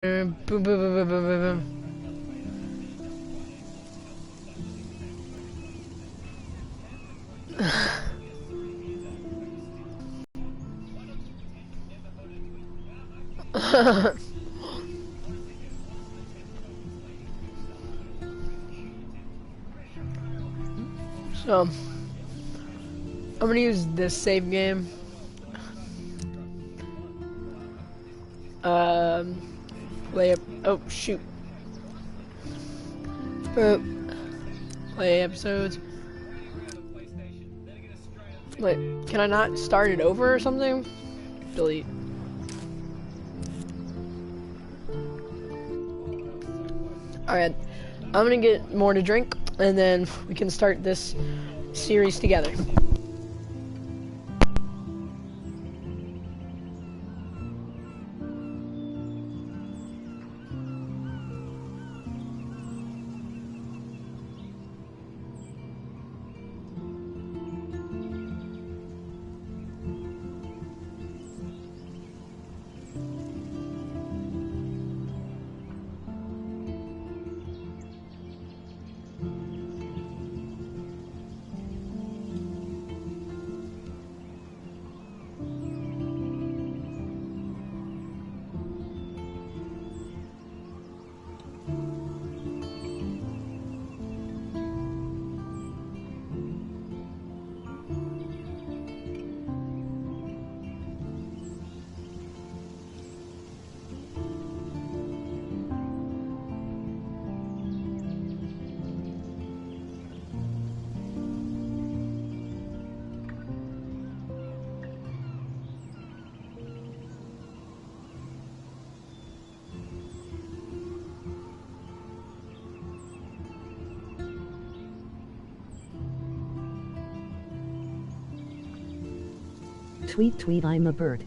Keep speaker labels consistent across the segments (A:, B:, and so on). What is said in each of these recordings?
A: Boom, boom, boom, boom, boom, boom, boom. So, I'm gonna use this save game. Play up. Oh shoot. Play episodes. Wait, can I not start it over or something? Delete. Alright, I'm gonna get more to drink, and then we can start this series together.
B: Tweet tweet I'm a bird.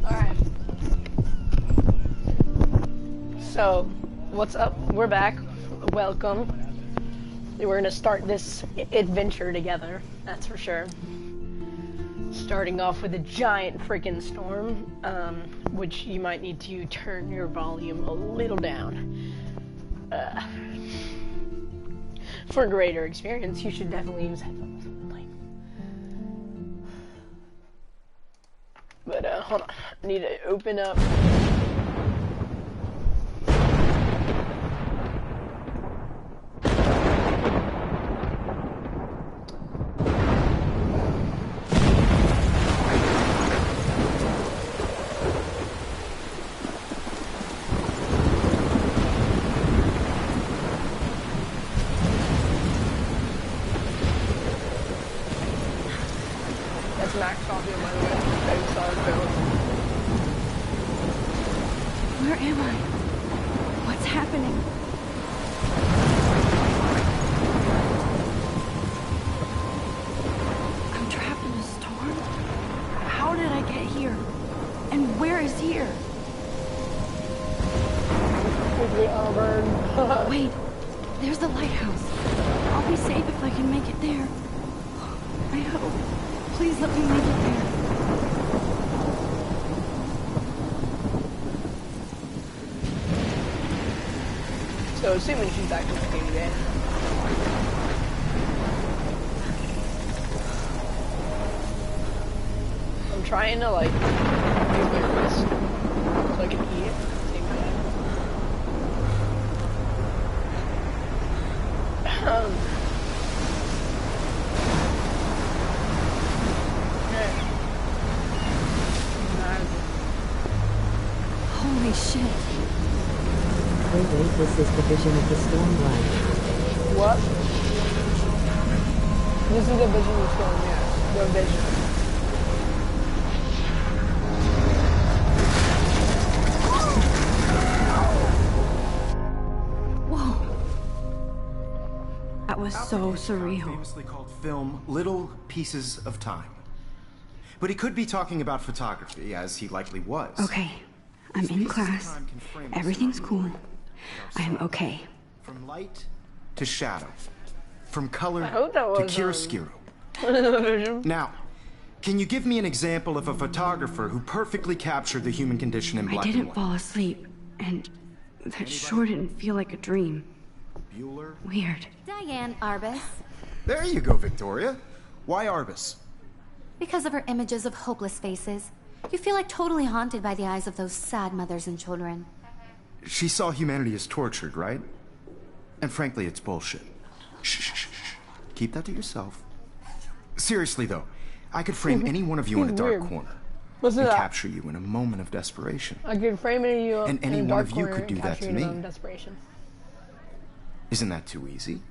A: Alright. So, what's up? We're back. Welcome. We're gonna start this adventure together, that's for sure. Starting off with a giant freaking storm, which you might need to turn your volume a little down. For a greater experience, you should definitely use headphones. But hold on, I need to open up. That's Max talking, by the way. I saw his build.
C: Where am I? What's happening? I'm trapped in a storm? How did I get here? And where is here? Wait, there's the lighthouse. I'll be safe if I can make it there. I hope. Please let me make it there.
A: So, assuming she's back in the game today. I'm trying to, like, use my wrist so I can eat at the same time.
C: Holy shit.
B: Wait, this is the vision of the storm line.
A: What? This is the vision of the storm, yeah. The vision.
C: was so surreal.
D: Famously called film Little Pieces of Time. But he could be talking about photography, as he likely was.
C: Okay, I'm in class. Everything's cool. I am okay.
D: From light to shadow. From color
A: hope that
D: to
A: was,
D: chiaroscuro. Now, can you give me an example of a photographer who perfectly captured the human condition in
C: I
D: black and
C: didn't
D: white?
C: fall asleep, and that sure didn't feel like a dream.
D: Bueller?
C: Weird.
E: Diane Arbus.
D: There you go, Victoria. Why Arbus?
E: Because of her images of hopeless faces, you feel like totally haunted by the eyes of those sad mothers and children.
D: She saw humanity as tortured, right? And frankly, it's bullshit. Shh, shh, shh, shh. Keep that to yourself. Seriously, though, I could frame any one of you in a dark
A: Weird.
D: corner
A: Listen
D: and
A: to that.
D: capture you in a moment of desperation.
A: I could frame it you
D: And
A: in
D: any
A: a
D: one
A: dark
D: of you
A: corner
D: could do
A: and
D: that
A: capture
D: to
A: you in a
D: me.
A: moment of desperation.
D: Isn't that too easy?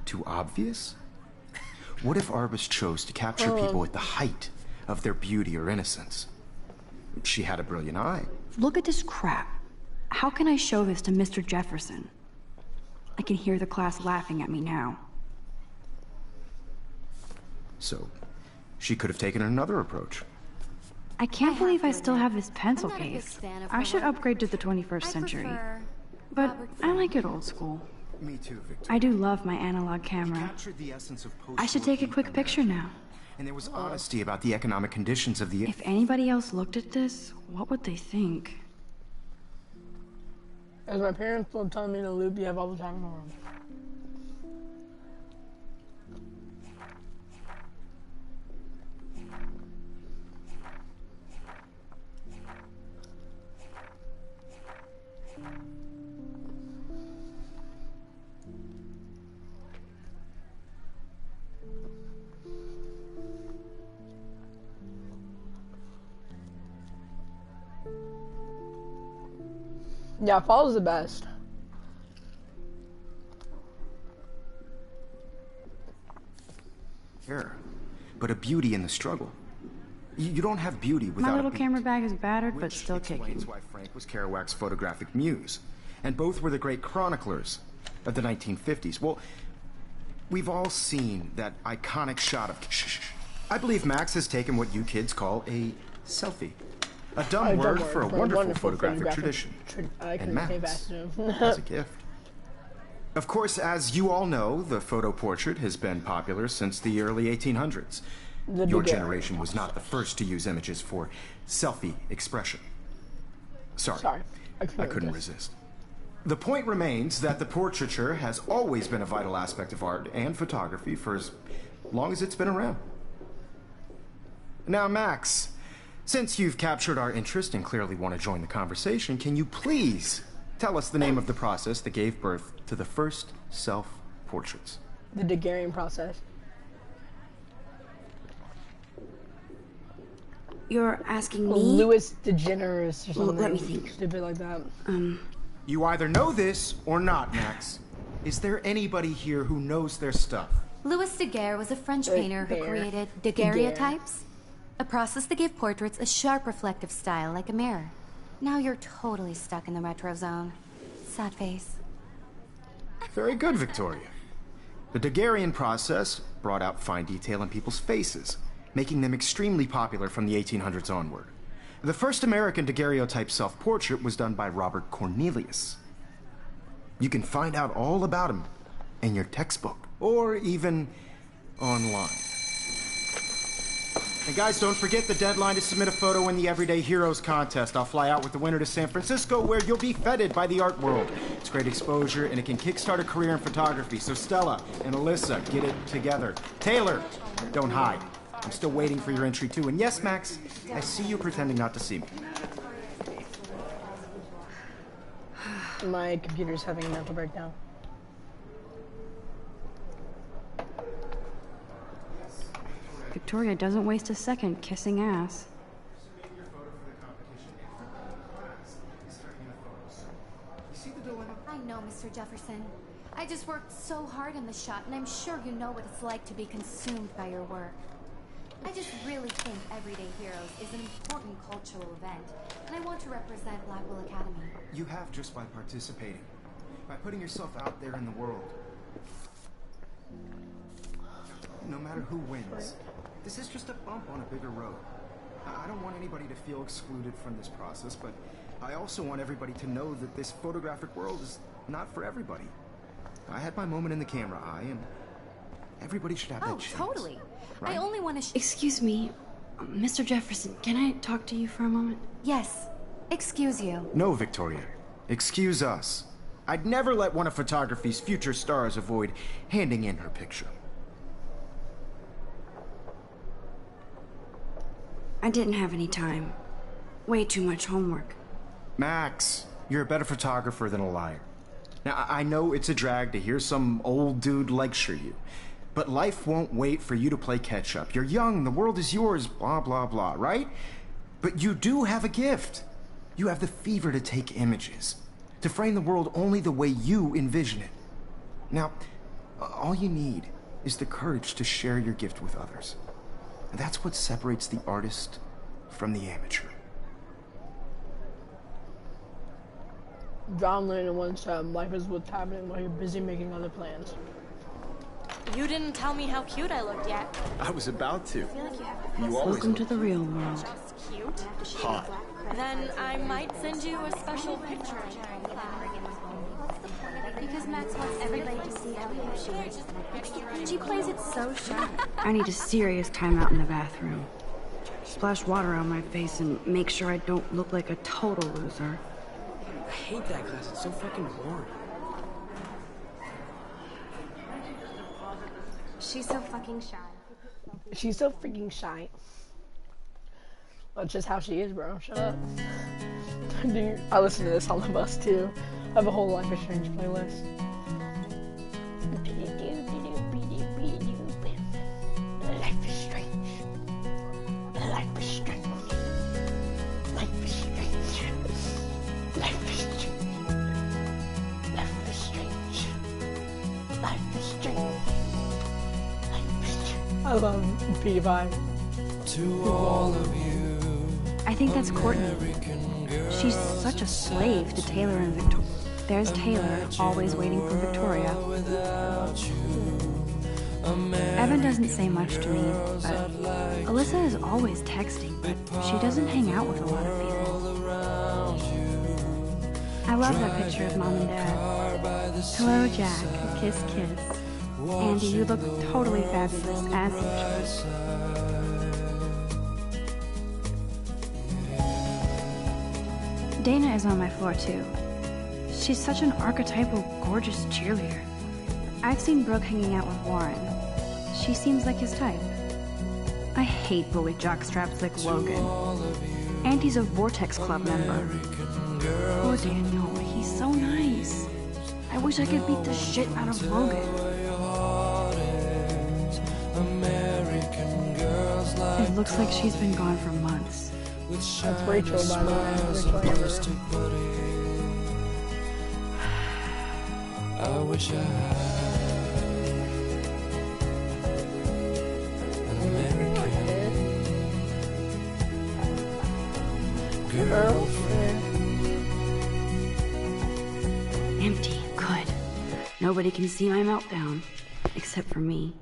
D: Too obvious? What if Arbus chose to capture people at the height of their beauty or innocence? She had a brilliant eye.
C: Look at this crap. How can I show this to Mr. Jefferson? I can hear the class laughing at me now.
D: So, she could have taken another approach.
C: I can't
E: have
C: believe
E: to
C: I still
E: admit,
C: have this pencil
E: I'm not a big
C: case.
E: fan of
C: I
E: her
C: should
E: work.
C: upgrade to the 21st
E: I
C: century.
E: prefer
C: But
E: Robert
C: I
E: Frost.
C: like it old school.
D: Me too, Victor.
C: I do love my analog camera.
D: Captured the essence of
C: I should take a quick picture now.
D: And there was honesty about the economic conditions of the...
C: If anybody else looked at this, what would they think?
A: As my parents love telling me to loop, you have all the time in the world. Yeah, fall's the best.
D: Here, but a beauty in the struggle. You don't have beauty without
C: My little
D: a beat.
C: camera bag is battered, but
D: Which
C: still
D: explains
C: kicking.
D: why Frank was Kerouac's photographic muse. And both were the great chroniclers of the 1950s. Well, we've all seen that iconic shot of... I believe Max has taken what you kids call a selfie. A dumb word for a wonderful photographic tradition.
A: I
D: And
A: couldn't say
D: Max
A: fast
D: as a gift. Of course, as you all know, the photo portrait has been popular since the early 1800s. Your generation was not the first to use images for selfie expression. Sorry,
A: I
D: couldn't resist. The point remains that the portraiture has always been a vital aspect of art and photography for as long as it's been around. Now, Max, since you've captured our interest and clearly want to join the conversation, can you please tell us the name of the process that gave birth to the first self-portraits?
A: The Daguerrean process.
C: You're asking me?
A: Louis DeGeneres or something.
C: Let me think.
A: Stupid like that.
D: You either know this or not, Max. Is there anybody here who knows their stuff?
E: Louis Daguerre was a French painter who created daguerreotypes, a process that gave portraits a sharp reflective style like a mirror. Now you're totally stuck in the retro zone. Sad face.
D: Very good, Victoria. The Daguerrean process brought out fine detail in people's faces, making them extremely popular from the 1800s onward. The first American daguerreotype self-portrait was done by Robert Cornelius. You can find out all about him in your textbook, or even online. And guys, don't forget the deadline to submit a photo in the Everyday Heroes contest. I'll fly out with the winner to San Francisco, where you'll be feted by the art world. It's great exposure, and it can kickstart a career in photography. So Stella and Alyssa, get it together. Taylor, don't hide. I'm still waiting for your entry, too. And yes, Max, I see you pretending not to see me.
A: My computer's having a mental breakdown.
C: Victoria doesn't waste a second kissing ass.
E: I know, Mr. Jefferson. I just worked so hard on the shot, and I'm sure you know what it's like to be consumed by your work. I just really think Everyday Heroes is an important cultural event, and I want to represent Blackwell Academy.
D: You have just by participating, by putting yourself out there in the world. No matter who wins, this is just a bump on a bigger road. I don't want anybody to feel excluded from this process, but I also want everybody to know that this photographic world is not for everybody. I had my moment in the camera eye, and everybody should have that chance.
E: Oh, totally.
D: Right?
E: I only want to...
C: Excuse me, Mr. Jefferson, can I talk to you for a moment?
E: Yes. Excuse you.
D: No, Victoria. Excuse us. I'd never let one of photography's future stars avoid handing in her picture.
C: I didn't have any time. Way too much homework.
D: Max, you're a better photographer than a liar. Now, I know it's a drag to hear some old dude lecture you, but life won't wait for you to play catch-up. You're young, the world is yours, blah, blah, blah, right? But you do have a gift. You have the fever to take images, to frame the world only the way you envision it. Now, all you need is the courage to share your gift with others. And that's what separates the artist from the amateur.
A: John Lennon once said, life is what's happening while you're busy making other plans.
F: You didn't tell me how cute I looked yet.
D: I was about to.
E: I feel like you have to
D: You always
C: Welcome
D: look
C: to the real world.
F: Just cute.
D: hot.
F: Then I might send you a special picture.
E: Because Max wants everybody to see how cute she is. She plays it so shy.
C: I need a serious timeout in the bathroom. Splash water on my face and make sure I don't look like a total loser.
G: I hate that class. It's so fucking boring.
E: She's so fucking shy.
A: She's so freaking shy. That's just how she is, bro. Shut up. Dude, I listen to this on the bus too. I have a whole Life is Strange playlist. Life is strange. Life is strange. Life is strange. Life is strange. Life is strange. Life is strange. Life is strange. I love P5.
G: To all of you,
C: I think that's Courtney. She's such a slave to Taylor and Victoria. There's Taylor, always waiting for Victoria. Evan doesn't say much to me, but Alyssa is always texting, but she doesn't hang out with a lot of people. I love that picture of Mom and Dad. Hello, Jack. Kiss, kiss. Andy, you look totally fabulous, as usual. Dana is on my floor, too. She's such an archetypal, gorgeous cheerleader. I've seen Brooke hanging out with Warren. She seems like his type. I hate bully jockstraps like Logan. And he's a Vortex Club member. Poor Daniel, he's so nice. I wish I could beat the shit out of Logan. It looks like she's been gone for months.
A: That's Rachel, by the way. Rachel Amber.
G: I wish I had an American girlfriend.
C: Empty, good. Nobody can see my meltdown, except for me.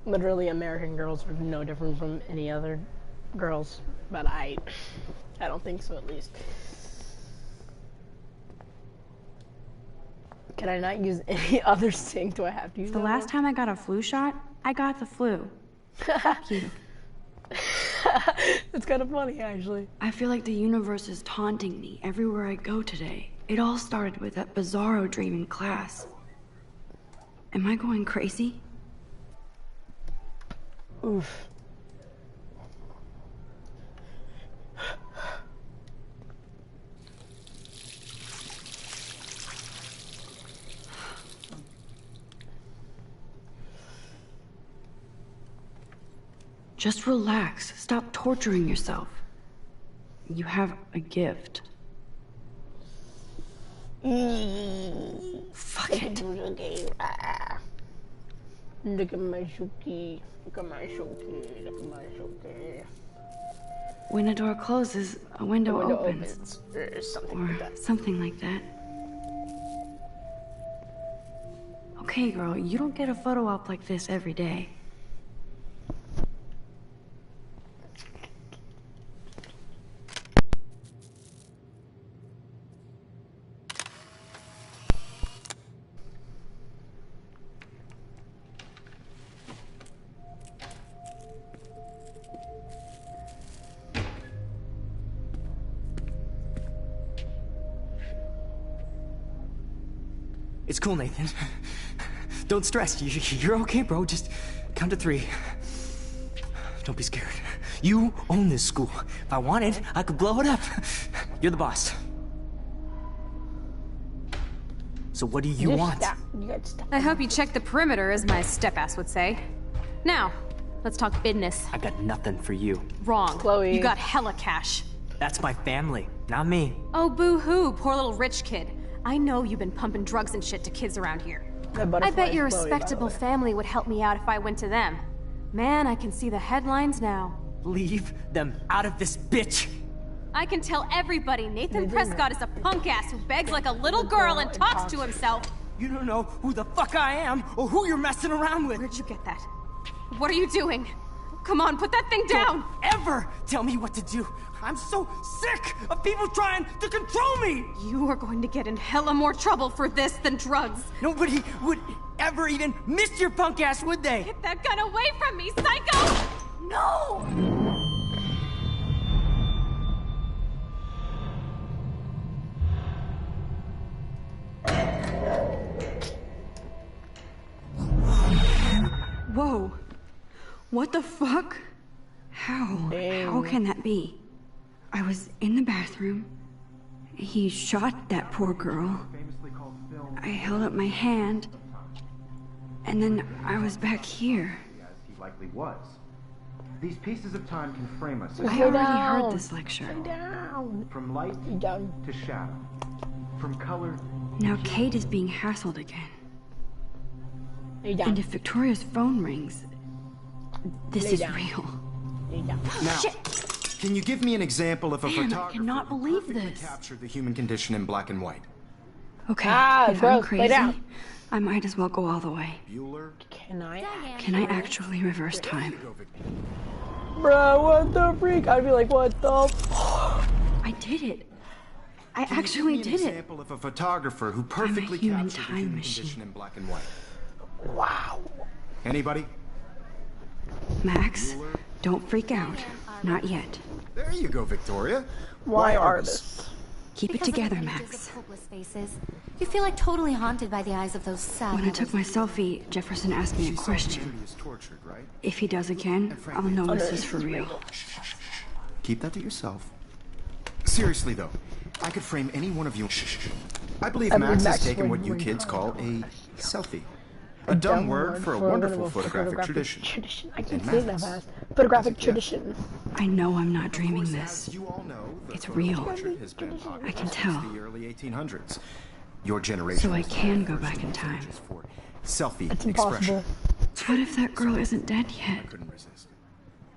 A: Literally, American girls are no different from any other girls, but I don't think so, at least. Can I not use any other sync? Do I have to use
C: The
A: that
C: last time I got a flu shot, I got the flu. Fuck you.
A: It's kind of funny, actually.
C: I feel like the universe is taunting me everywhere I go today. It all started with that bizarro dream in class. Am I going crazy?
A: Oof.
C: Just relax. Stop torturing yourself. You have a gift. Fuck it.
A: Look at my Shuki. Look at my Shuki. Look at my Shuki.
C: When a door closes, a window,
A: The window
C: opens.
A: Or something
C: Or
A: like that.
C: something like that. Okay, girl, you don't get a photo op like this every day.
H: It's cool, Nathan. Don't stress. You're okay, bro. Just count to 3. Don't be scared. You own this school. If I wanted, I could blow it up. You're the boss. So what do you want?
I: I hope you check the perimeter, as my step-ass would say. Now, let's talk business.
H: I got nothing for you.
I: Wrong.
A: Chloe.
I: You got hella cash.
H: That's my family, not me.
I: Oh, boo-hoo, poor little rich kid. I know you've been pumping drugs and shit to kids around here. I bet your respectable family would help me out if I went to them. Man, I can see the headlines now.
H: Leave them out of this bitch!
I: I can tell everybody Nathan Prescott is a punk ass who begs like a little girl and talks to himself.
H: You don't know who the fuck I am or who you're messing around with.
I: Where'd you get that? What are you doing? Come on, put that thing down!
H: Don't ever tell me what to do. I'm so sick of people trying to control me!
I: You are going to get in hella more trouble for this than drugs.
H: Nobody would ever even miss your punk ass, would they?
I: Get that gun away from me, psycho! No!
C: Whoa. What the fuck? How?
A: Dang.
C: How can that be? I was in the bathroom. He shot that poor girl. I held up my hand. And then I was back here.
D: As he likely was. These pieces of time can frame us
C: I already heard this lecture.
A: Down.
D: from light
A: Down.
D: to shadow, from color.
C: Now Kate is being hassled again.
A: Lay down.
C: And if Victoria's phone rings, this
A: Lay
C: is
A: down.
C: real.
A: Lay down.
D: Now, can you give me an example of a
C: Man, I
D: photographer
C: cannot
D: who
C: believe
D: perfectly
C: this.
D: captured the human condition in black and white?
C: Okay,
A: Ah,
C: if
A: gross.
C: I'm
A: Lay
C: crazy,
A: down.
C: I might as well go all the way.
D: Bueller?
A: Can I?
C: Can I actually reverse time?
A: Bro, what the freak? I'd be like, what the?
C: I did it. I
D: Can you
C: actually
D: give me an
C: did it.
D: example of a photographer who perfectly
C: human
D: captured the
C: time
D: human
C: machine.
D: condition in black and white?
A: Wow.
D: Anybody?
C: Max, don't freak out. Not yet.
D: There you go, Victoria.
A: Why artists?
C: Keep it
E: Because of
C: together,
E: the images
C: Max.
E: of hopeless faces, you feel like totally haunted by the eyes of those sad
C: When I took my
E: lovers.
C: selfie, Jefferson asked me a question.
D: Humanity is tortured, right?
C: If he does again, I'll know this is for real.
D: Keep that to yourself. Seriously, though, I could frame any one of you. I believe Max has taken what you kids call a selfie. A dumb word for a wonderful photographic tradition.
A: I can
D: And
A: say that
D: Max,
A: fast. Photographic
D: as a gift.
A: tradition.
C: I know I'm not dreaming this.
D: As you all know, the
C: It's
D: photo
C: real.
D: portrait has been popular
C: I can
D: since
C: tell.
D: the early 1800s. Your generation.
C: So I
D: was the
C: can go
D: first
C: back in time.
D: stages for selfie
A: It's
D: expression.
A: impossible.
C: What if that girl isn't dead
D: I
C: yet?
D: couldn't resist.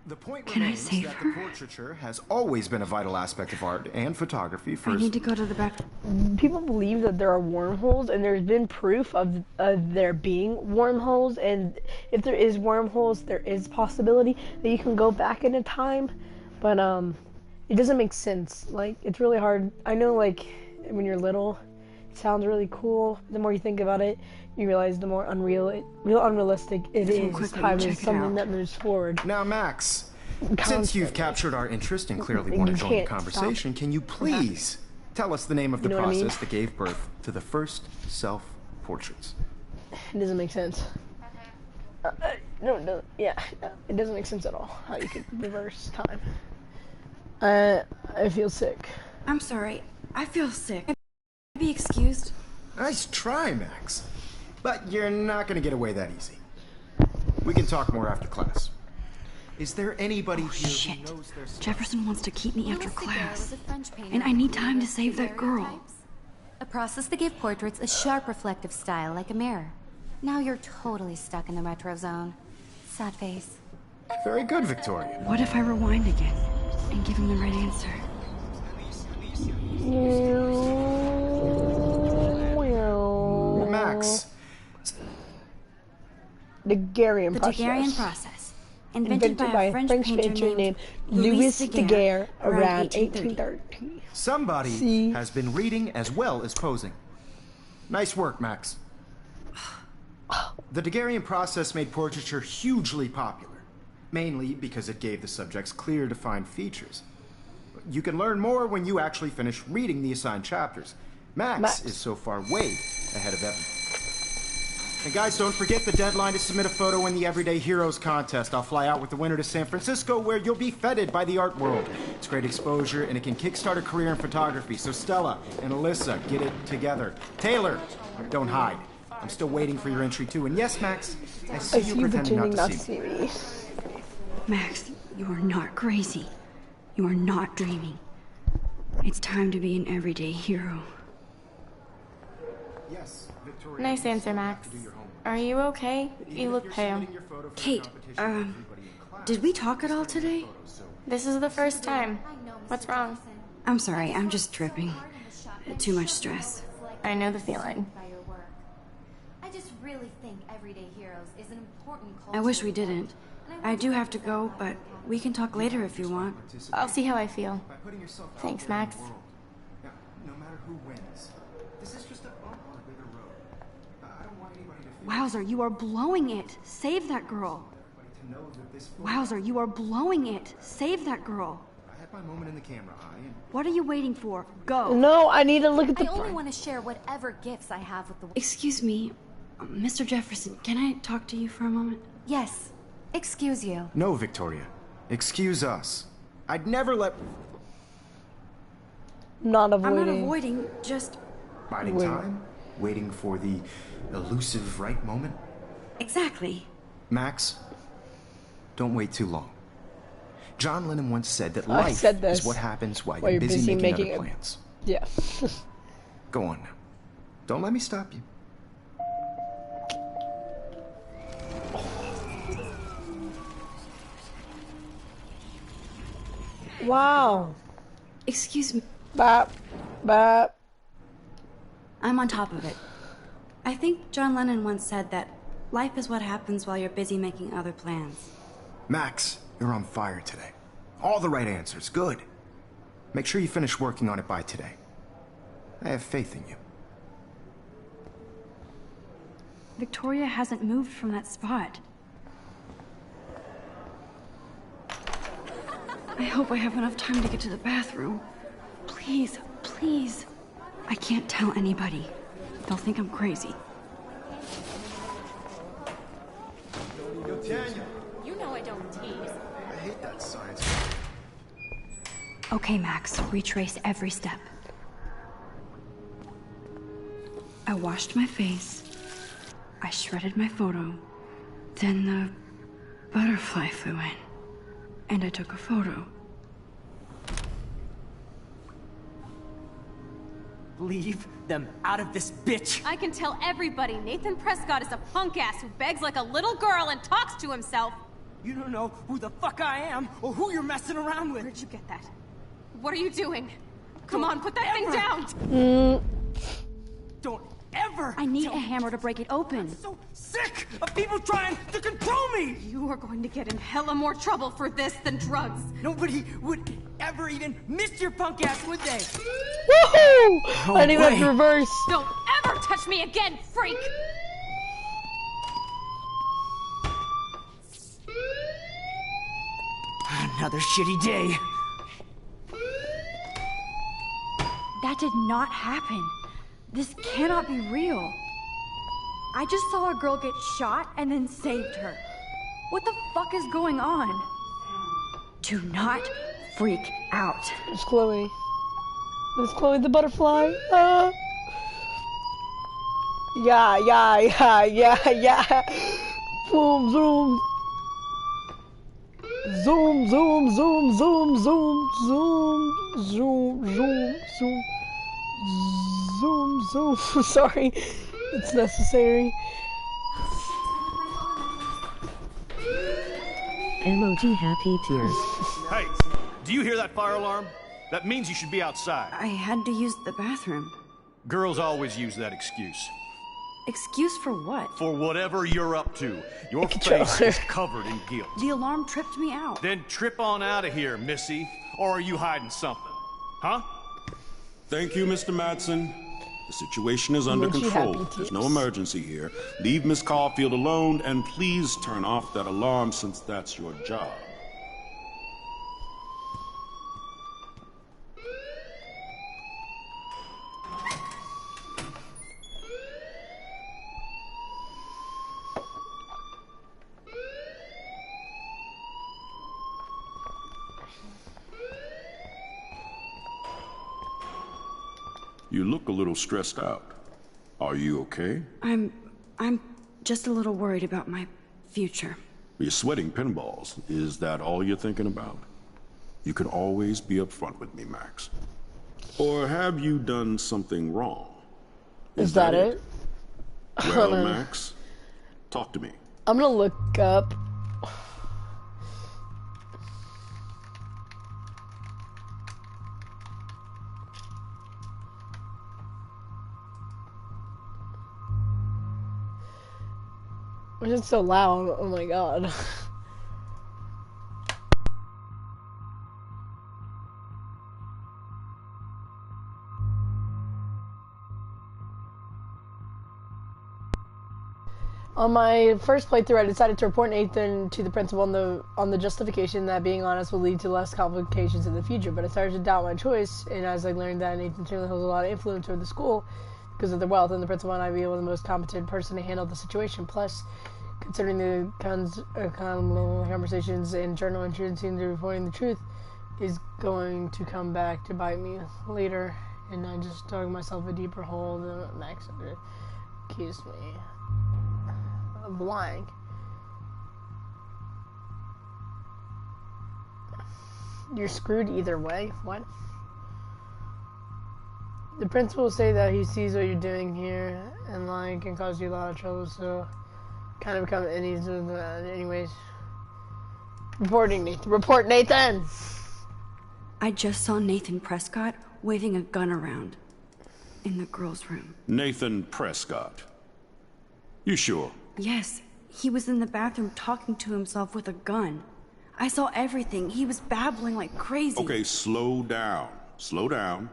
D: The point
C: Can I
D: remains
C: save
D: that
C: her?
D: the portraiture has always been a vital aspect of art and photography for
C: I need to go to the back.
A: People believe that there are wormholes, and there's been proof of there being wormholes. And if there is wormholes, there is possibility that you can go back into time. But it doesn't make sense. Like, it's really hard. I know, like, when you're little, it sounds really cool. The more you think about it, you realize the more unrealistic it is.
C: quickly
A: Time
C: check
A: is
C: it
A: something
C: out.
A: that moves forward.
D: Now, Max, since you've captured our interest and clearly want to
A: You
D: join the
A: can't
D: conversation, can you please tell us the name of the
A: know what I mean?
D: process that gave birth to the first self-portraits?
A: It doesn't make sense. No, yeah, it doesn't make sense at all how you could reverse time. I feel sick.
C: I'm sorry. I feel sick. Be excused.
D: Nice try, Max. But you're not going to get away that easy. We can talk more after class. Is there anybody here
C: Shit.
D: who knows their stuff?
C: Jefferson wants to keep me after
E: Louis Daguerre
C: class.
E: was a French painter
C: And I need
E: who
C: time to
E: used
C: save that girl.
E: daguerreotypes, a process that gave portraits a sharp reflective style like a mirror. Now you're totally stuck in the retro zone. Sad face.
D: Very good, Victoria.
C: What if I rewind again and give him the right answer?
D: Max,
A: Daguerrean
C: The
A: process.
C: Daguerrean process, invented by a French painter named
A: Louis
C: Louis
A: Daguerre around
C: 1830.
A: 1830.
D: Somebody
A: See?
D: has been reading as well as posing. Nice work, Max. The Daguerrean process made portraiture hugely popular, mainly because it gave the subjects clear, defined features. You can learn more when you actually finish reading the assigned chapters. Max is so far way ahead of Evan. And guys, don't forget the deadline to submit a photo in the Everyday Heroes contest. I'll fly out with the winner to San Francisco, where you'll be feted by the art world. It's great exposure, and it can kickstart a career in photography. So Stella and Alyssa, get it together. Taylor, don't hide. I'm still waiting for your entry too. And yes, Max, I see you pretending not to see me.
C: Max, you are not crazy. You are not dreaming. It's time to be an everyday hero.
D: Yes, Victoria.
F: Nice answer, Max. Are you okay? You look pale.
C: Kate, did we talk at all today?
F: This is the first time. What's wrong?
C: I'm sorry, I'm just tripping. Too much stress.
F: I know the feeling.
E: I just really think Everyday Heroes is an important
C: I wish we didn't. I do have to go, but we can talk later if you want.
F: I'll see how I feel. Thanks, Max.
D: No matter who wins, this is just a bump on a bigger road. I don't want anybody to feel
C: Wowzer, you are blowing it. Save that girl.
D: to know that this.
C: Wowzer, you are blowing it. Save that girl.
D: I had my moment in the camera eye, and
C: What are you waiting for? Go.
A: No, I need to look at the.
E: I only want to share whatever gifts I have with the.
C: Excuse me, Mr. Jefferson, can I talk to you for a moment?
E: Yes. Excuse you.
D: no, Victoria, excuse us. I'd never let
A: Not
C: I'm not
A: avoiding.
C: avoiding, just...
D: biding time, waiting for the elusive right moment.
C: Exactly.
D: Max, don't wait too long. John Lennon once said that
A: I
D: life
A: said this
D: is what happens while
A: while
D: you're
A: you're
D: busy
A: busy
D: making
A: making
D: other
A: it.
D: plans.
A: Yeah.
D: Go on now. Don't let me stop you.
A: Wow.
C: Excuse me.
A: Bop. Bop.
C: I'm on top of it. I think John Lennon once said that life is what happens while you're busy making other plans.
D: Max, you're on fire today. All the right answers. Good. Make sure you finish working on it by today. I have faith in you.
C: Victoria hasn't moved from that spot. I hope I have enough time to get to the bathroom. Please, please. I can't tell anybody. They'll think I'm crazy.
F: You know I don't tease.
D: I hate that science.
C: Okay, Max, retrace every step. I washed my face. I shredded my photo. Then the butterfly flew in. And I took a photo.
H: Leave them out of this bitch!
I: I can tell everybody Nathan Prescott is a punk ass who begs like a little girl and talks to himself.
H: You don't know who the fuck I am or who you're messing around with.
I: Where'd you get that? What are you doing? Come on, put that thing down!
H: Don't ever!
C: I need
H: tell
C: a hammer to break it open.
H: I'm so sick of people trying to control me!
I: You are going to get in hella more trouble for this than drugs.
H: Nobody would ever even miss your punk ass, would they?
A: Woohoo!
H: No
A: I didn't have
H: way.
A: to reverse.
I: Don't ever touch me again, freak!
H: Another shitty day.
C: That did not happen. This cannot be real. I just saw a girl get shot and then saved her. What the fuck is going on? Do not freak out.
A: There's Chloe. There's Chloe the butterfly. Yeah. Boom, zoom. Zoom, zoom, zoom, zoom, zoom, zoom, zoom, zoom, zoom. Zoom, zoom. Sorry. It's necessary.
B: Emoji happy tears.
J: Hey, do you hear that fire alarm? That means you should be outside.
C: I had to use the bathroom.
J: Girls always use that excuse.
C: Excuse for what?
J: For whatever you're up to. Your face is covered in guilt.
C: The alarm tripped me out.
J: Then trip on out of here, Missy. Or are you hiding something? Huh?
K: Thank you, Mr. Madsen. The situation is under control. There's no emergency here. Leave Miss Caulfield alone, and please turn off that alarm since that's your job. You look a little stressed out. Are you okay?
C: I'm just a little worried about my future.
K: You're sweating pinballs. Is that all you're thinking about? You can always be upfront with me, Max. Or have you done something wrong?
A: Is that it?
K: Well, Max, talk to me.
A: I'm gonna look up. Why is it so loud? Oh my god. On my first playthrough, I decided to report Nathan to the principal on the justification that being honest will lead to less complications in the future. But I started to doubt my choice, and as I learned that Nathan certainly holds a lot of influence over the school because of their wealth, and the principal and I be able the most competent person to handle the situation. Plus, considering the conversations and journal entries into reporting the truth is going to come back to bite me later, and I just dug myself a deeper hole than Max accused me of lying. You're screwed either way. What? The principal will say that he sees what you're doing here, and lying can cause you a lot of trouble, so kind of become anyways. Reporting Nathan. Report Nathan!
C: I just saw Nathan Prescott waving a gun around in the girls' room.
K: Nathan Prescott. You sure?
C: Yes, he was in the bathroom talking to himself with a gun. I saw everything. He was babbling like crazy.
K: Okay, slow down. Slow down.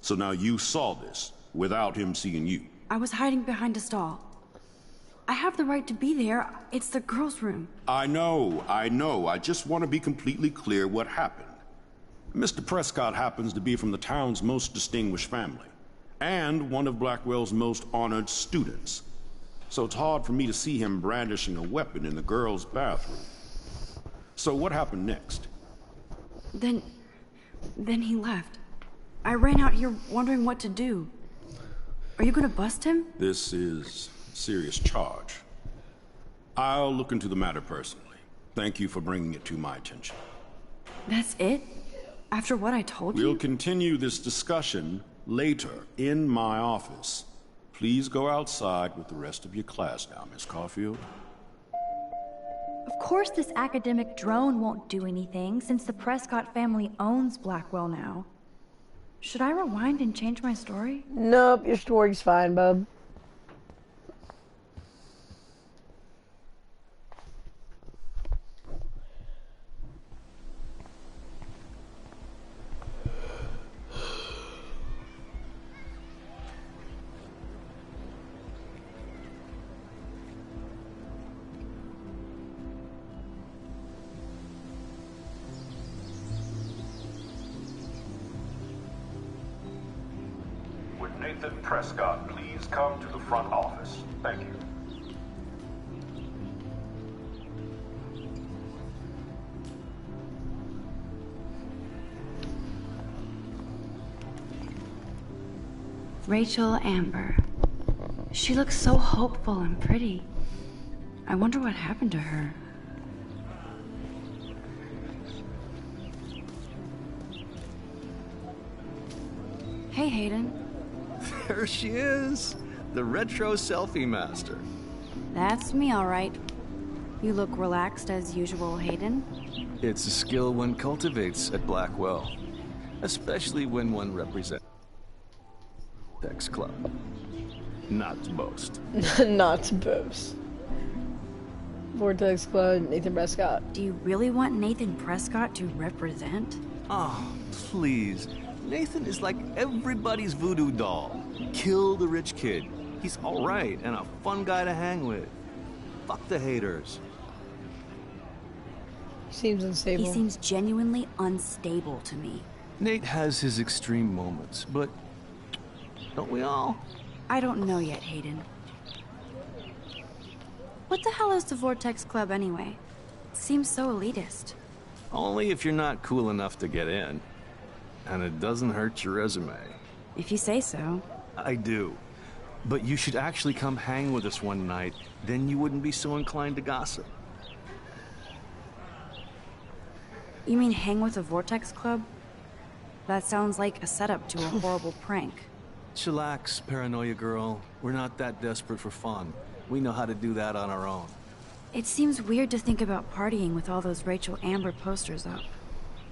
K: So now you saw this without him seeing you.
C: I was hiding behind a stall. I have the right to be there. It's the girls' room.
K: I know. I just want to be completely clear what happened. Mr. Prescott happens to be from the town's most distinguished family, and one of Blackwell's most honored students. So it's hard for me to see him brandishing a weapon in the girls' bathroom. So what happened next?
C: Then he left. I ran out here wondering what to do. Are you gonna bust him?
K: This is a serious charge. I'll look into the matter personally. Thank you for bringing it to my attention.
C: That's it? After what I told you?
K: We'll continue this discussion later in my office. Please go outside with the rest of your class now, Miss Caulfield.
L: Of course this academic drone won't do anything, since the Prescott family owns Blackwell now. Should I rewind and change my story?
A: Nope, your story's fine, bub.
K: Nathan Prescott, please come to the front office. Thank you.
C: Rachel Amber. She looks so hopeful and pretty. I wonder what happened to her. Hey, Hayden.
M: There she is, the retro selfie master.
C: That's me, all right. You look relaxed as usual, Hayden.
M: It's a skill one cultivates at Blackwell, especially when one represents X Club. not to boast.
A: Not to boast. Vortex Club, Nathan Prescott.
L: Do you really want Nathan Prescott to represent?
M: Oh, please. Nathan is like everybody's voodoo doll. Kill the rich kid. He's alright and a fun guy to hang with. Fuck the haters.
A: He seems unstable.
L: He seems genuinely unstable to me.
M: Nate has his extreme moments, but don't we all?
L: I don't know yet, Hayden. What the hell is the Vortex Club anyway? It seems so elitist.
M: Only if you're not cool enough to get in. And it doesn't hurt your resume.
L: If you say so.
M: I do. But you should actually come hang with us one night, then you wouldn't be so inclined to gossip.
L: You mean hang with the Vortex Club? That sounds like a setup to a horrible prank.
M: Chillax, paranoia girl. We're not that desperate for fun. We know how to do that on our own.
L: It seems weird to think about partying with all those Rachel Amber posters up.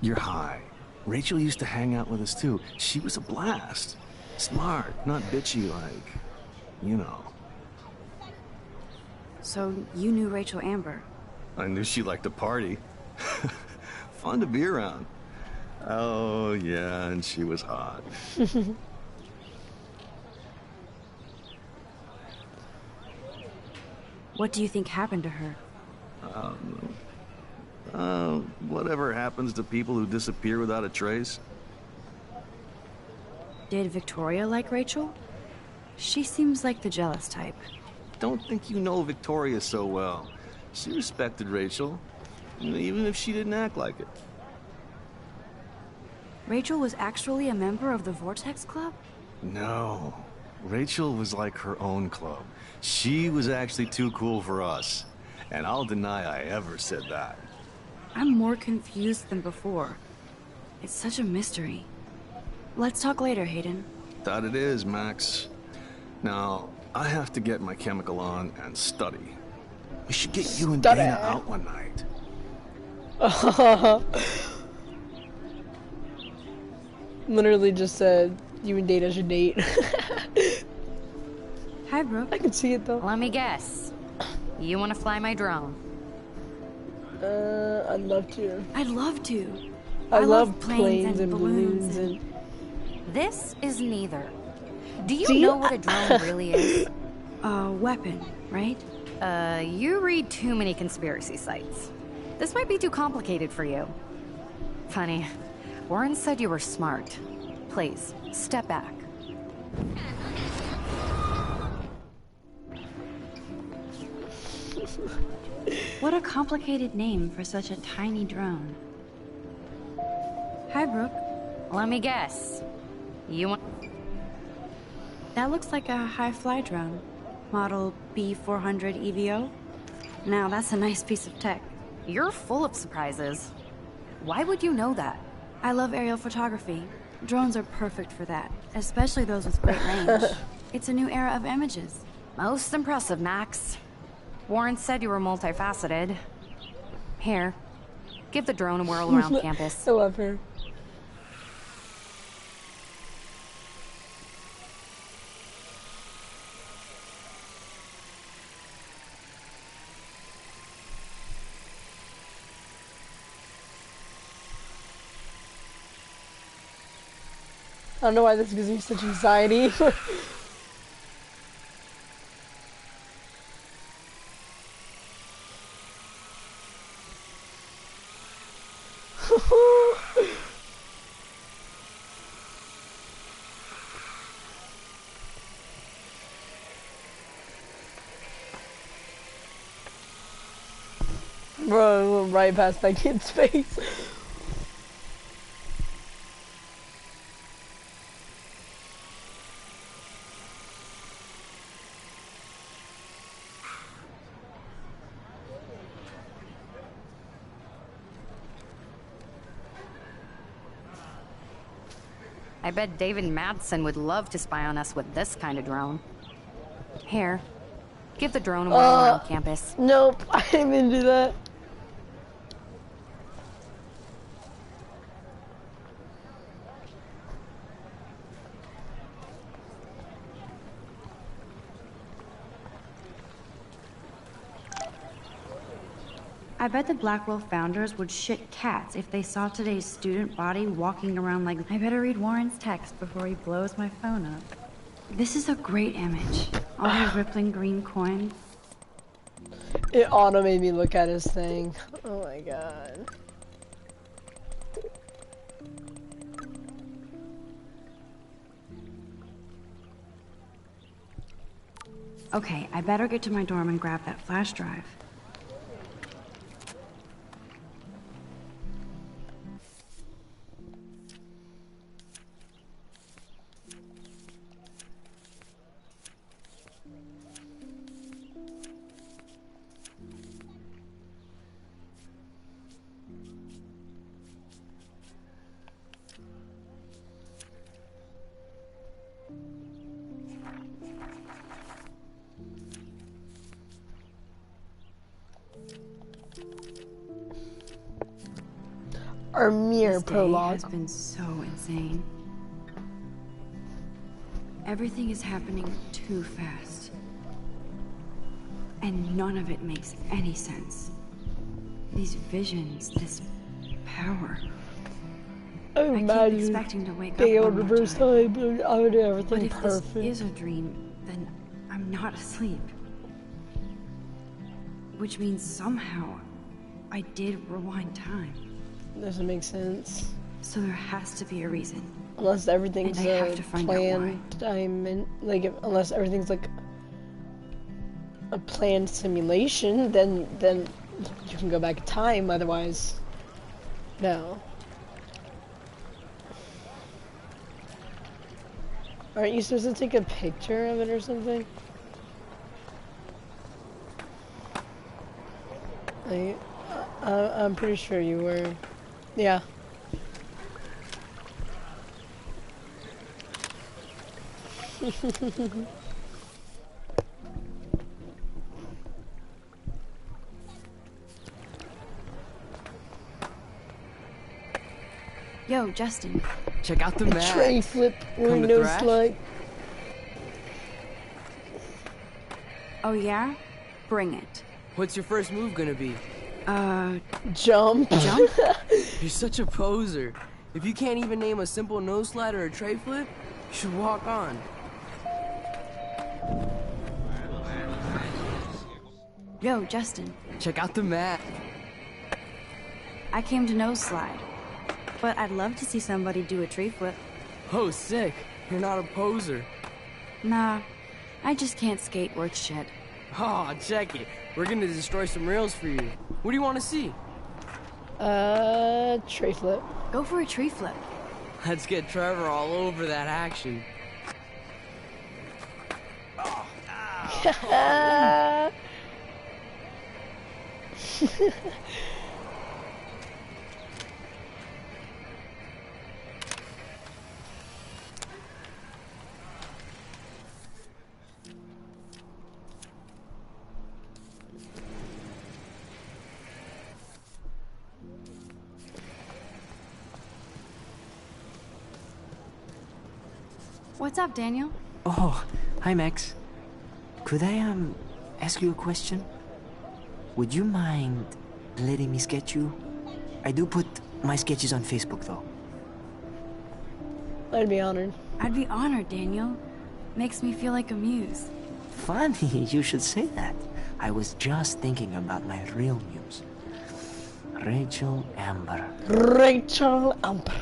M: You're high. Rachel used to hang out with us too. She was a blast. Smart, not bitchy like, you know.
L: So you knew Rachel Amber?
M: I knew she liked to party. Fun to be around. Oh, yeah, and she was hot.
L: What do you think happened to her?
M: Whatever happens to people who disappear without a trace.
L: Did Victoria like Rachel? She seems like the jealous type.
M: Don't think you know Victoria so well. She respected Rachel, even if she didn't act like it.
L: Rachel was actually a member of the Vortex Club?
M: No. Rachel was like her own club. She was actually too cool for us. And I'll deny I ever said that.
L: I'm more confused than before. It's such a mystery. Let's talk later, Hayden.
M: That it is, Max. Now, I have to get my chemical on and study. We should get you and Dana out one night.
A: Literally just said, you and Dana should date.
L: Hi, Brooke.
A: I can see it though.
N: Let me guess. You want to fly my drone?
A: I'd love to.
L: I'd love to.
A: I love planes and balloons and...
N: This is neither. Do you know what a drone really is?
L: A weapon, right?
N: You read too many conspiracy sites. This might be too complicated for you. Funny. Warren said you were smart. Please, step back.
L: What a complicated name for such a tiny drone. Hi, Brooke.
N: Let me guess. You want...
L: That looks like a high-fly drone. Model B400 EVO. Now, that's a nice piece of tech.
N: You're full of surprises. Why would you know that?
L: I love aerial photography. Drones are perfect for that, especially those with great range. It's a new era of images.
N: Most impressive, Max. Warren said you were multifaceted. Here, give the drone a whirl around campus.
A: I love her. I don't know why this gives me such anxiety. Bro, I went right past that kid's face.
N: I bet David Madsen would love to spy on us with this kind of drone. Here, give the drone a whirl around campus.
A: Nope, I didn't even do that.
C: I bet the Blackwell founders would shit cats if they saw today's student body walking around like, I better read Warren's text before he blows my phone up. This is a great image. All those rippling green coins.
A: It auto made me look at his thing. Oh my god.
C: Okay, I better get to my dorm and grab that flash drive.
A: Our mere prologue
C: has been so insane. Everything is happening too fast. And none of it makes any sense. These visions, this power.
A: Oh,
C: I keep expecting to wake up
A: being able
C: one
A: to
C: more
A: reverse
C: time.
A: time, I would do
C: But
A: everything
C: if
A: perfect.
C: this is a dream, then I'm not asleep. Which means somehow I did rewind time.
A: Doesn't make sense.
C: So there has to be a reason.
A: Unless everything's
C: And I have
A: a
C: to find out why.
A: planned diamond, like unless everything's like a planned simulation, then you can go back in time. Otherwise, no. Aren't you supposed to take a picture of it or something? Like, I'm pretty sure you were. Yeah.
C: Yo, Justin.
H: Check out the map.
A: Tray flip or
H: Come to
A: no
H: thrash?
A: slide.
C: Oh yeah? Bring it.
O: What's your first move gonna be?
A: Jump.
C: Jump?
O: You're such a poser. If you can't even name a simple nose slide or a tray flip, you should walk on.
C: Yo, Justin.
O: Check out the map.
C: I came to nose slide. But I'd love to see somebody do a tree flip.
O: Oh, sick. You're not a poser.
C: Nah, I just can't skate worth shit.
O: Oh, check it. We're gonna destroy some rails for you. What do you want to see?
A: Tray flip.
C: Go for a tree flip.
O: Let's get Trevor all over that action.
C: What's up, Daniel?
H: Oh, hi Max. Could I ask you a question? Would you mind letting me sketch you? I do put my sketches on Facebook though.
A: I'd be honored.
C: I'd be honored, Daniel. Makes me feel like a muse.
H: Funny you should say that. I was just thinking about my real muse. Rachel Amber.
A: Rachel Amber.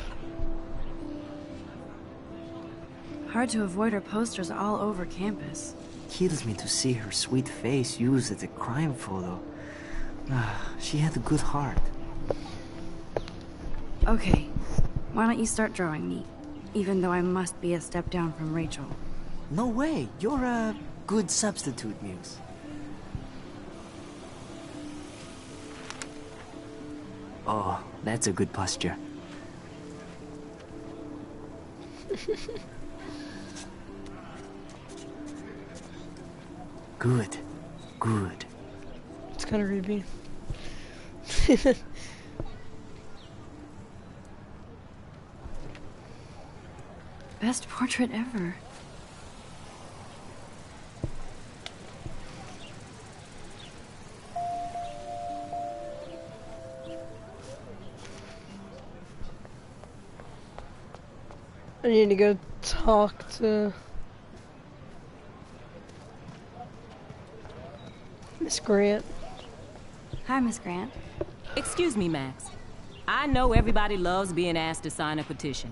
C: Hard to avoid her posters all over campus.
H: Kills me to see her sweet face used as a crime photo. She had a good heart.
C: Okay, why don't you start drawing me? Even though I must be a step down from Rachel.
H: No way, you're a good substitute muse. Oh, that's a good posture. Good. Good.
A: It's kind of creepy.
C: Best portrait ever.
A: I need to go talk to Miss Grant.
L: Hi, Miss Grant.
P: Excuse me, Max. I know everybody loves being asked to sign a petition,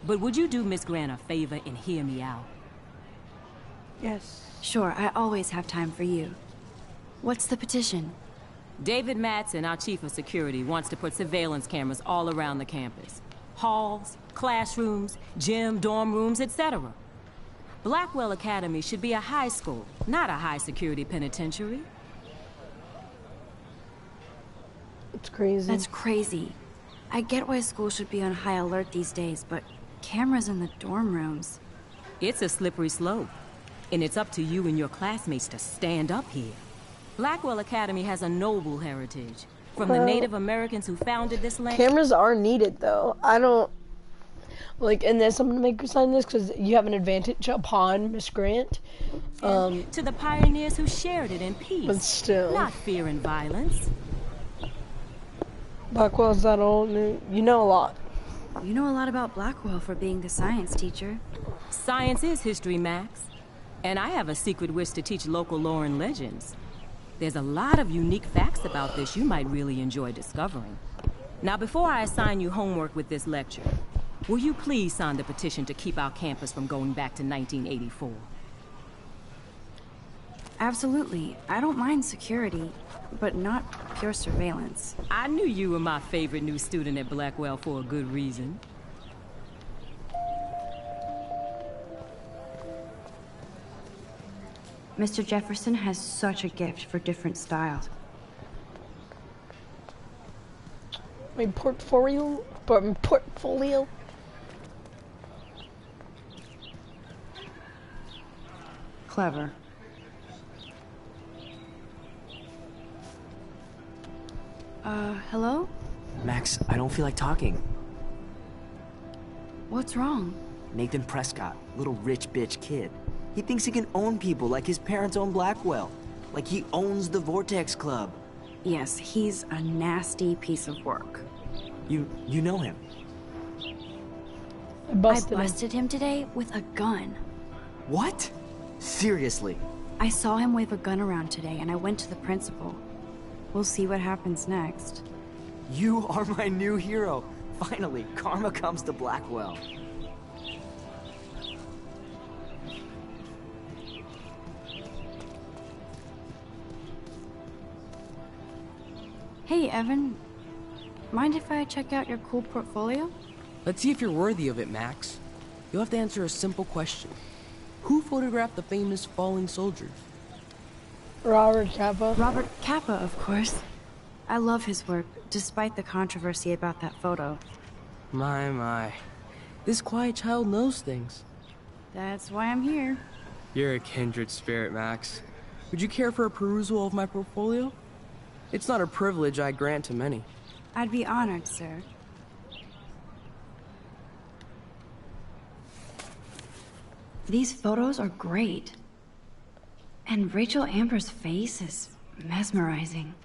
P: but would you do Miss Grant a favor and hear me out?
A: Yes.
L: Sure, I always have time for you. What's the petition?
P: David Matson, our chief of security, wants to put surveillance cameras all around the campus. Halls, classrooms, gym, dorm rooms, etc. Blackwell Academy should be a high school, not a high-security penitentiary.
A: It's crazy.
L: That's crazy. I get why school should be on high alert these days, but cameras in the dorm rooms...
P: It's a slippery slope, and it's up to you and your classmates to stand up here. Blackwell Academy has a noble heritage, from the Native Americans who founded this land.
A: Cameras are needed, though. I don't... Like, in this, I'm gonna make you sign this, because you have an advantage upon Miss Grant.
P: To the pioneers who shared it in peace.
A: But still.
P: Not fear and violence.
A: Blackwell's that old. You know a lot.
L: You know a lot about Blackwell for being the science teacher.
P: Science is history, Max. And I have a secret wish to teach local lore and legends. There's a lot of unique facts about this you might really enjoy discovering. Now, before I assign you homework with this lecture, will you please sign the petition to keep our campus from going back to 1984?
L: Absolutely. I don't mind security, but not pure surveillance.
P: I knew you were my favorite new student at Blackwell for a good reason.
L: Mr. Jefferson has such a gift for different styles.
A: My portfolio? Portfolio?
L: Clever. Hello?
H: Max, I don't feel like talking.
L: What's wrong?
H: Nathan Prescott, little rich bitch kid. He thinks he can own people like his parents own Blackwell. Like he owns the Vortex Club.
L: Yes, he's a nasty piece of work.
H: You know him?
L: I busted him today with a gun.
H: What? Seriously?
L: I saw him wave a gun around today and I went to the principal. We'll see what happens next.
H: You are my new hero. Finally, karma comes to Blackwell.
L: Hey, Evan. Mind if I check out your cool portfolio?
O: Let's see if you're worthy of it, Max. You'll have to answer a simple question. Who photographed the famous falling soldier?
A: Robert Capa.
L: Robert Capa, of course. I love his work, despite the controversy about that photo.
O: My. This quiet child knows things.
L: That's why I'm here.
O: You're a kindred spirit, Max. Would you care for a perusal of my portfolio? It's not a privilege I grant to many.
L: I'd be honored, sir. These photos are great. And Rachel Amber's face is mesmerizing.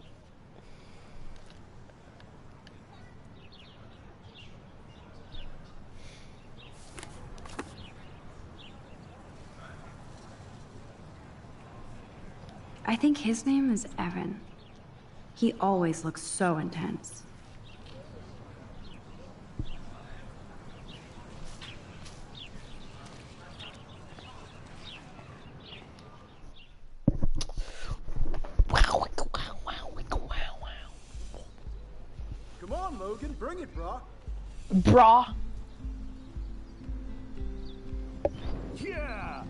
L: I think his name is Evan. He always looks so intense.
Q: Come on, Logan, bring it, brah.
A: Brah.
Q: Yeah.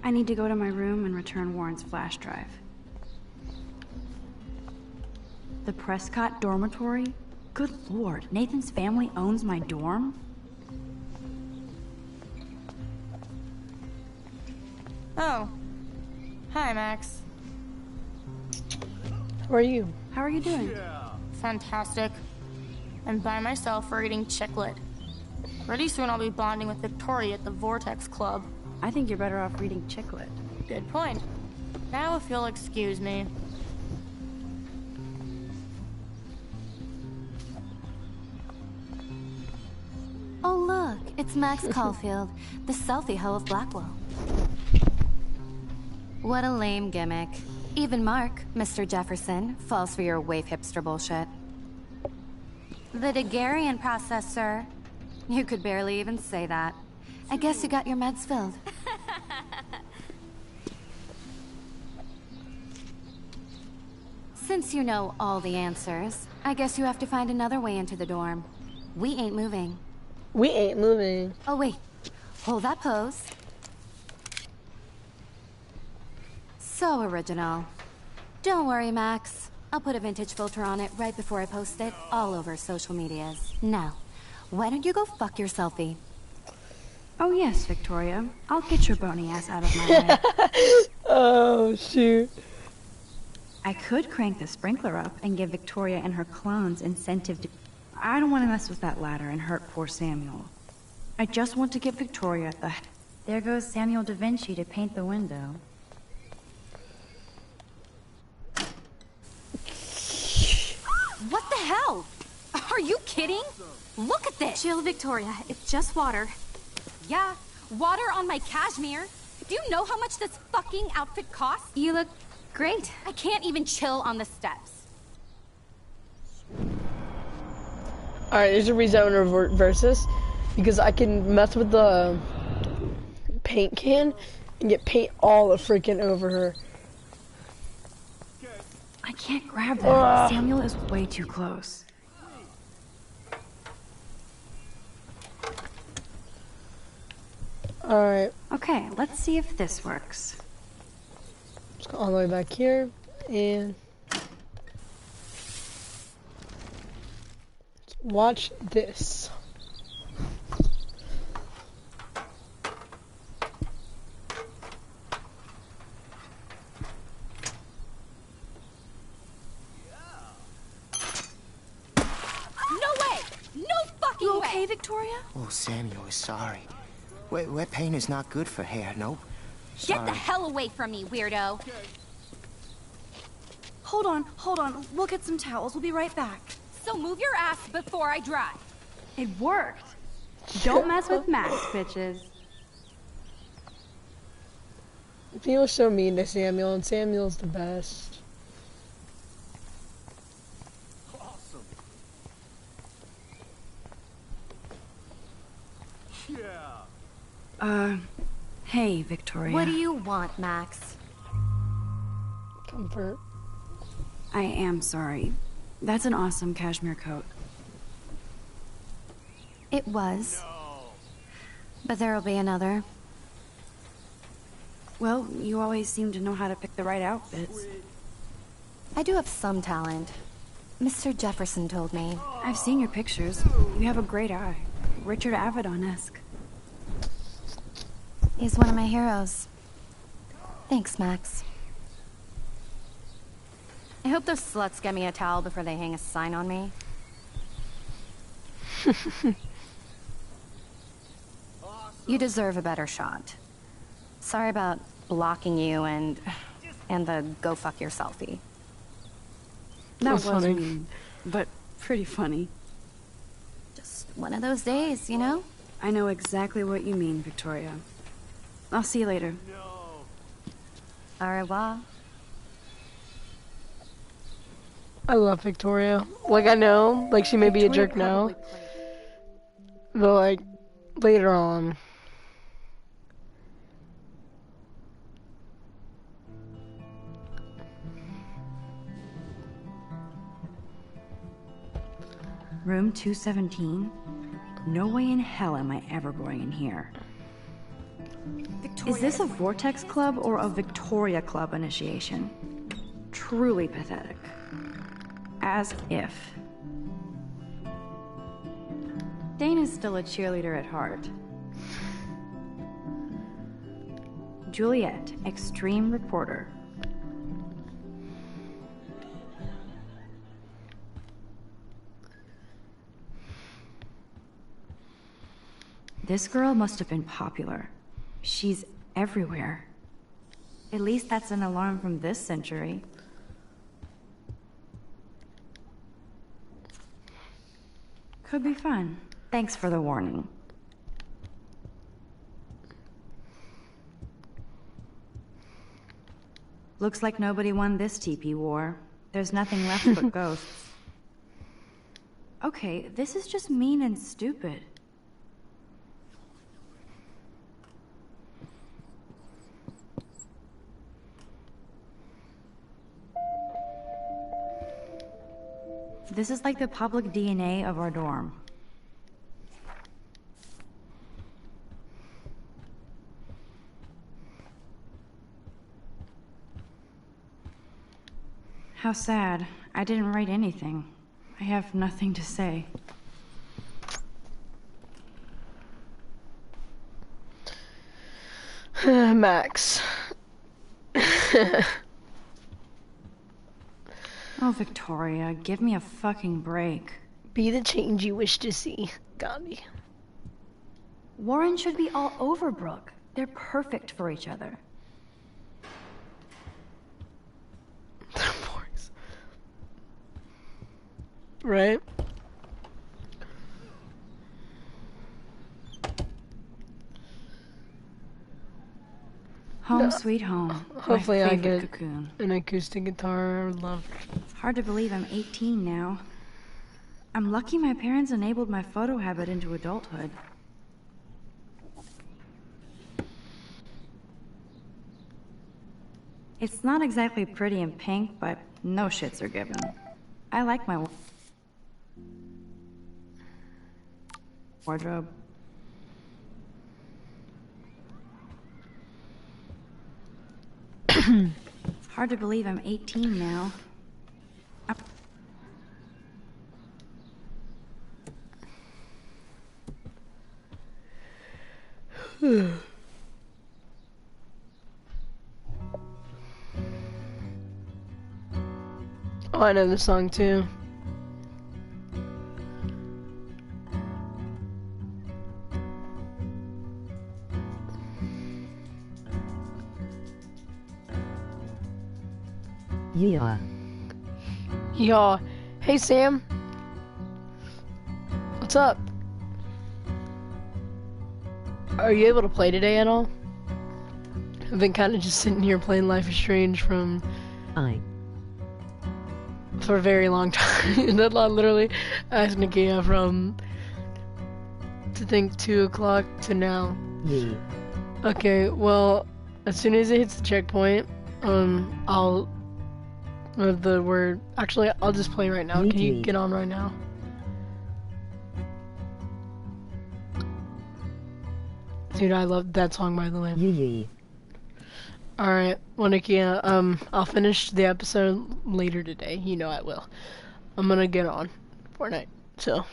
L: I need to go to my room and return Warren's flash drive. The Prescott dormitory? Good lord, Nathan's family owns my dorm?
F: Oh. Hi, Max.
A: How are you?
L: How are you doing?
F: Fantastic. I'm by myself reading Chicklet. Pretty soon I'll be bonding with Victoria at the Vortex Club.
L: I think you're better off reading Chicklet.
F: Good point. Now if you'll excuse me.
E: It's Max Caulfield, the selfie hoe of Blackwell. What a lame gimmick. Even Mark, Mr. Jefferson, falls for your waif hipster bullshit. The Daguerrean process, sir. You could barely even say that. I guess you got your meds filled. Since you know all the answers, I guess you have to find another way into the dorm. We ain't moving.
A: We ain't moving.
E: Oh, wait. Hold that pose. So original. Don't worry, Max. I'll put a vintage filter on it right before I post it all over social medias. Now, why don't you go fuck your selfie?
C: Oh yes, Victoria. I'll get your bony ass out of my way.
A: Oh, shoot.
C: I could crank the sprinkler up and give Victoria and her clones incentive to... I don't want to mess with that ladder and hurt poor Samuel. I just want to get Victoria the... There goes Samuel da Vinci to paint the window.
E: What the hell? Are you kidding? Look at this!
I: Chill, Victoria. It's just water.
E: Yeah, water on my cashmere. Do you know how much this fucking outfit costs?
I: You look great.
E: I can't even chill on the steps.
A: Alright, there's a reason to reverse this. Because I can mess with the paint can and get paint all freaking over her.
C: I can't grab that. Samuel is way too close.
A: Alright.
C: Okay, let's see if this works.
A: Let's go all the way back here and watch this.
C: You okay, Victoria?
D: Oh, Samuel is sorry. Wet paint is not good for hair, nope.
E: Get the hell away from me, weirdo.
C: Hold on. We'll get some towels. We'll be right back.
E: So move your ass before I dry.
C: It worked. Don't mess with Max, bitches.
A: Feels so mean to Samuel, and Samuel's the best.
C: Hey, Victoria.
E: What do you want, Max?
A: Comfort.
C: I am sorry. That's an awesome cashmere coat.
E: It was. But there'll be another.
C: Well, you always seem to know how to pick the right outfits.
E: I do have some talent. Mr. Jefferson told me.
C: I've seen your pictures. You have a great eye. Richard Avedon-esque.
E: He's one of my heroes. Thanks, Max. I hope those sluts get me a towel before they hang a sign on me. You deserve a better shot. Sorry about blocking you and the go fuck your selfie.
C: That was
A: funny.
C: mean, but pretty funny.
E: Just one of those days, you know?
C: I know exactly what you mean, Victoria. I'll see you later.
E: Au revoir.
A: I love Victoria. Like, I know, like, she may be a jerk now. But, like, later on.
C: Room 217? No way in hell am I ever going in here. Is this a Vortex Club or a Victoria Club initiation? Truly pathetic. As if. Dana's still a cheerleader at heart. Juliet, extreme reporter. This girl must have been popular. She's everywhere. At least that's an alarm from this century. Could be fun. Thanks for the warning.
L: Looks like nobody won this TP war. There's nothing left but ghosts. Okay, this is just mean and stupid. This is like the public DNA of our dorm. How sad. I didn't write anything. I have nothing to say.
A: Max.
L: Oh, Victoria, give me a fucking break.
A: Be the change you wish to see, Gandhi.
L: Warren should be all over Brooke. They're perfect for each other.
A: Right?
L: Home sweet home.
A: Hopefully I get
L: cocoon.
A: an acoustic guitar. I would love.
L: Hard to believe I'm 18 now. I'm lucky my parents enabled my photo habit into adulthood. It's not exactly pretty and pink, but no shits are given. I like my wardrobe. Hard to believe I'm 18 now.
A: Oh, I know this song too.
B: Yeah.
A: Yeah. Hey, Sam. What's up? Are you able to play today at all? I've been kind of just sitting here playing Life is Strange for a very long time. Not literally. I asked Nakia from, to think 2 o'clock to now.
B: Yeah.
A: Okay, well, as soon as it hits the checkpoint, I'll, the word, actually, I'll just play right now. Can you get on right now? Dude, I love that song, by the way.
B: Yeah.
A: Alright, well, Nakia, I'll finish the episode later today. You know I will. I'm gonna get on Fortnite, so